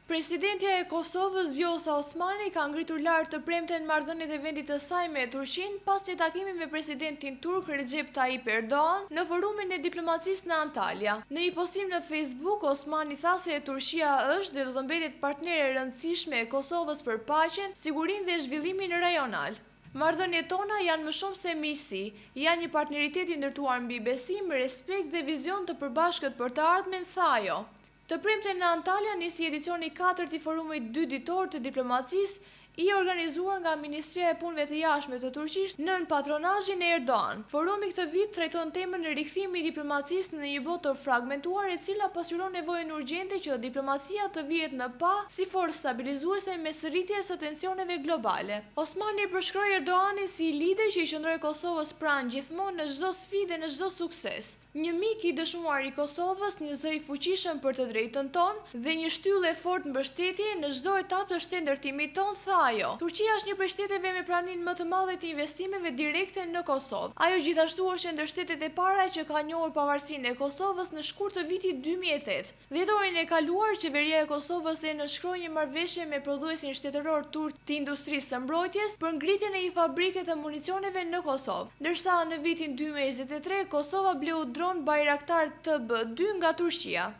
Presidentja e Kosovës Vjosa Osmani ka ngritur lart të premten marrëdhëniet e vendit të saj me Turqinë pas një takimi me presidentin turk Recep Tayyip Erdogan në forumin e diplomacisë në Antalya. Në një postim në Facebook, Osmani tha se Turqia është dhe do të mbetet partnere e rëndësishme e Kosovës për paqen, sigurinë dhe zhvillimin rajonal. Marrëdhëniet tona janë më shumë se miqësi, janë një partneritet i ndërtuar mbi besim, respekt dhe vizion të përbashkët për të ardhmen, tha ajo. Të premten në Antalya nisi edicioni 4 i forumit 2 ditor të diplomacisë i organizuar nga Ministria e Punëve të Jashtme të Turqisë nën patronazhin e Erdogan. Forumi këtë vit trajton temën e rikthimit të diplomacisë në një botë të fragmentuar, e cila pasqyron nevojën urgjente që diplomacia të vihet në pa si forcë stabilizuese mes rritjes së tensioneve globale. Osmani përshkroi Erdoganin si lider që i qëndroi Kosovës pranë gjithmonë në çdo sfidë dhe në çdo sukses. Një mik i dëshmuar i Kosovës, një zë i fuqishëm për të drejtën tonë dhe një shtyllë e fortë mbështetje në çdo etapë të shtetërtimit tonë, tha ajo. Turqia është një prej shteteve me praninë më të madhe të investimeve direkte në Kosovë. Ajo gjithashtu është ndër shtetet e para që ka njohur pavarësinë e Kosovës në shkurt të vitit 2008. Dhjetorin e kaluar, qeveria e Kosovës e nënshkroi një marrëveshje me prodhuesin shtetëror turk të industrisë së mbrojtjes për ngritjen e një fabrike të municioneve në Kosovë, ndërsa në vitin 2023 Kosova bleu dron Bayraktar TB2 nga Turqia.